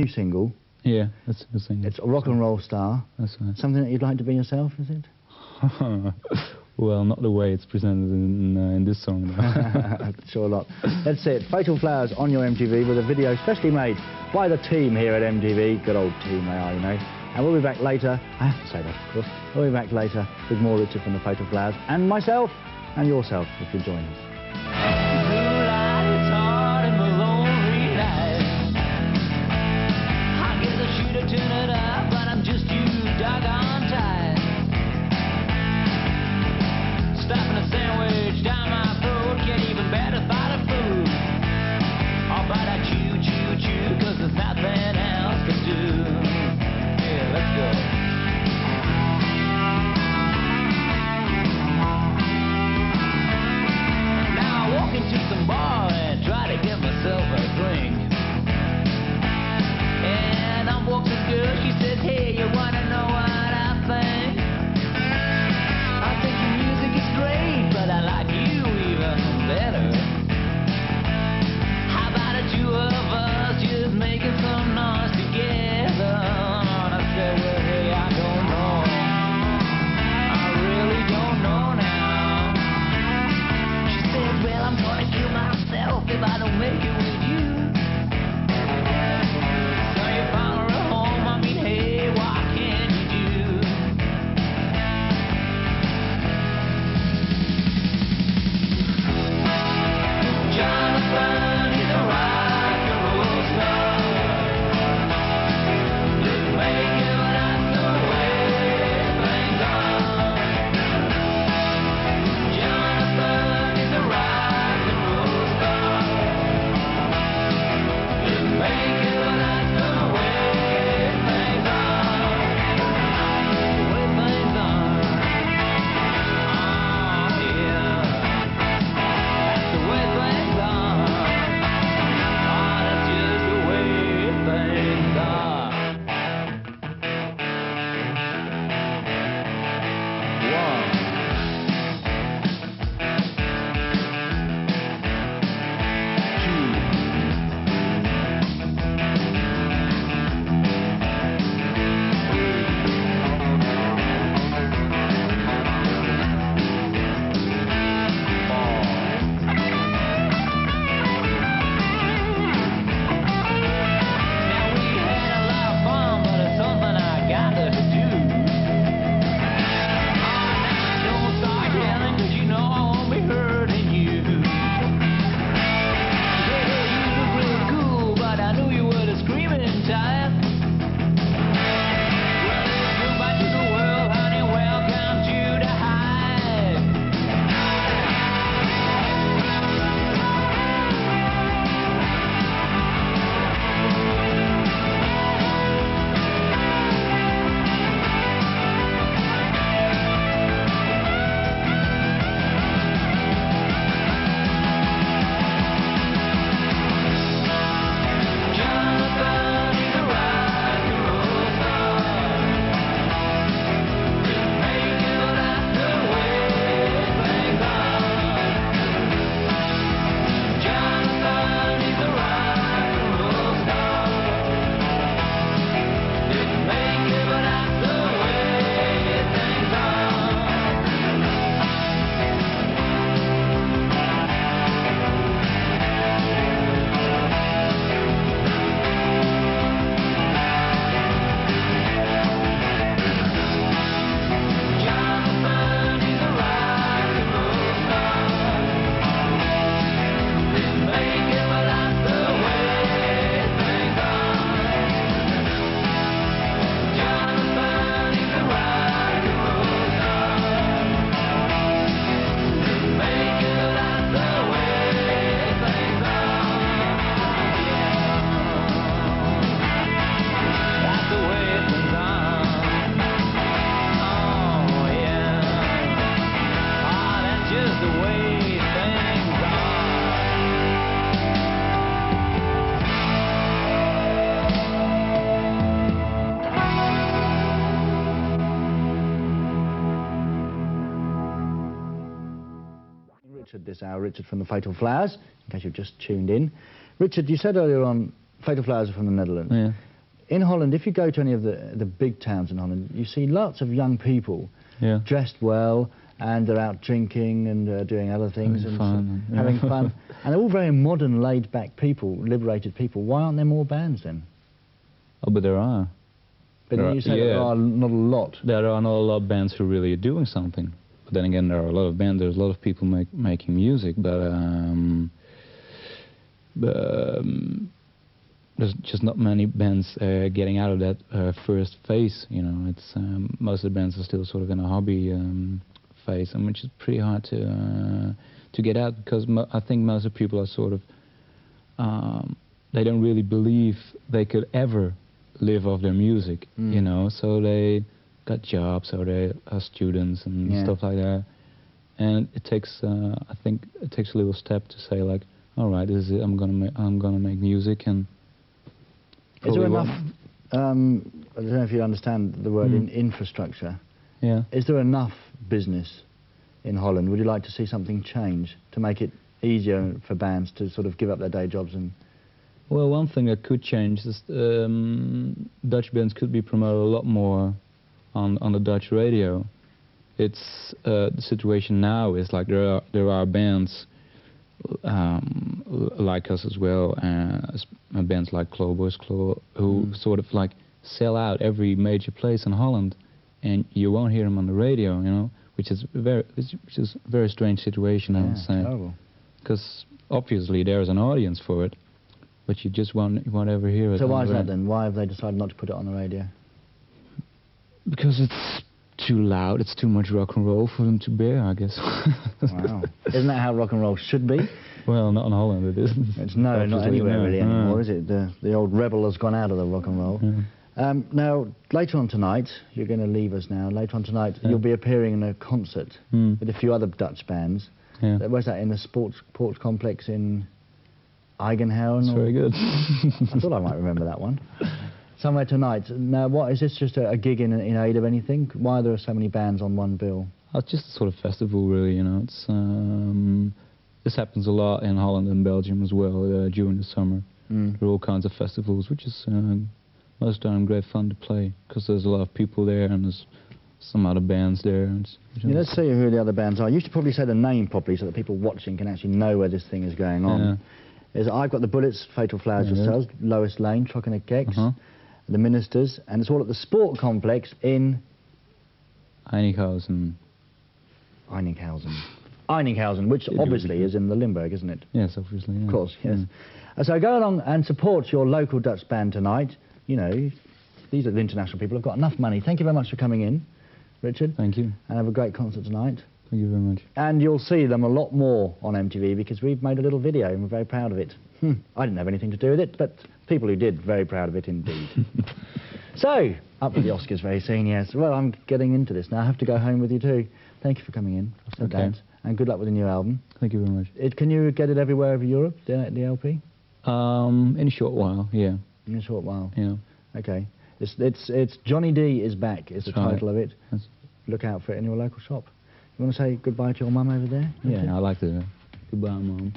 single. Yeah, that's the single. It's a rock and roll star. That's right. Something that you'd like to be yourself, is it? Well, not the way it's presented in this song. Sure not. Let's see it. Fatal Flowers on your MTV with a video specially made by the team here at MTV. Good old team they are, you know. And we'll be back later. I have to say that, of course. We'll be back later with more Richard from the Fatal Flowers and myself and yourself if you join us. Turn it up, but I'm just too doggone tired. Stuffing a sandwich down my throat, can't even bear to buy the food. Oh, but I chew, chew, chew, cause there's nothing else to do. Yeah, let's go. Now I walk into some bar and try to get myself a drink. Walks a girl, she says, hey, you wanna know what I think? I think your music is great, but I like you even better. How about the two of us just making some noise together? And I said, well, hey, I don't know. I really don't know now. She says, well, I'm gonna kill myself if I don't make it with you. Richard this hour, Richard from the Fatal Flowers, in case you've just tuned in. Richard, you said earlier on Fatal Flowers are from the Netherlands. Yeah. in Holland, if you go to any of the big towns in Holland, you see lots of young people dressed well, and they're out drinking and doing other things having fun. And they're all very modern, laid-back people, liberated people. Why aren't there more bands then? Oh, but there are. But then you say there are not a lot. There are not a lot of bands who really are doing something. But then again, there are a lot of bands. There's a lot of people making music, but there's just not many bands getting out of that first phase. You know, it's most of the bands are still sort of in a hobby phase, and which is pretty hard to get out, because I think most of the people are sort of they don't really believe they could ever live off their music. You know, so they got jobs or they are students and stuff like that. And it takes I think it takes a little step to say, like, all right, this is it. I'm gonna make music. And is there enough? I don't know if you understand the word infrastructure. Yeah. Is there enough business in Holland? Would you like to see something change to make it easier for bands to sort of give up their day jobs and? Well, one thing that could change is Dutch bands could be promoted a lot more on the Dutch radio. It's the situation now is like there are bands like us as well, bands like Clowboys Claw, who sort of like sell out every major place in Holland, and you won't hear them on the radio, you know, which is a very strange situation, I would say. Terrible. Because obviously there is an audience for it, but you just won't ever hear it. So why is that then? Why have they decided not to put it on the radio? Because it's too loud, it's too much rock and roll for them to bear, I guess. Wow. Isn't that how rock and roll should be? Well, not in Holland, it isn't. It's not anywhere really anymore, is it? The old rebel has gone out of the rock and roll. Now, later on tonight, you're going to leave us now, later on tonight, you'll be appearing in a concert with a few other Dutch bands. Where's that, in the sports complex in Eigenhoven? That's very good. I thought I might remember that one. Somewhere tonight. Now, what is this? Just a gig in aid of anything? Why are there so many bands on one bill? It's just a sort of festival, really. You know, it's this happens a lot in Holland and Belgium as well during the summer. There are all kinds of festivals, which is most of the time great fun to play, because there's a lot of people there and there's some other bands there. Let's see who the other bands are. You should probably say the name properly so that people watching can actually know where this thing is going on. I've got the Bullets, Fatal Flowers Yourselves, Lois Lane, Trockenit Gex, the Ministers, and it's all at the Sport Complex in Einighausen, which obviously is in the Limburg, isn't it? Yes, obviously. Yeah. Of course, yes. So go along and support your local Dutch band tonight. You know, these are the international people who've got enough money. Thank you very much for coming in, Richard. Thank you. And have a great concert tonight. Thank you very much. And you'll see them a lot more on MTV, because we've made a little video and we're very proud of it. I didn't have anything to do with it, but people who did, very proud of it indeed. So, up with the Oscars very soon, yes. Well, I'm getting into this now. I have to go home with you too. Thank you for coming in. I've said that. And good luck with the new album. Thank you very much. Can you get it everywhere over Europe, the LP? In a short while, yeah. In a short while? Yeah. Okay. It's Johnny D is Back is the title of it. Look out for it in your local shop. You want to say goodbye to your mum over there? Yeah, I'd like to. Goodbye, Mum.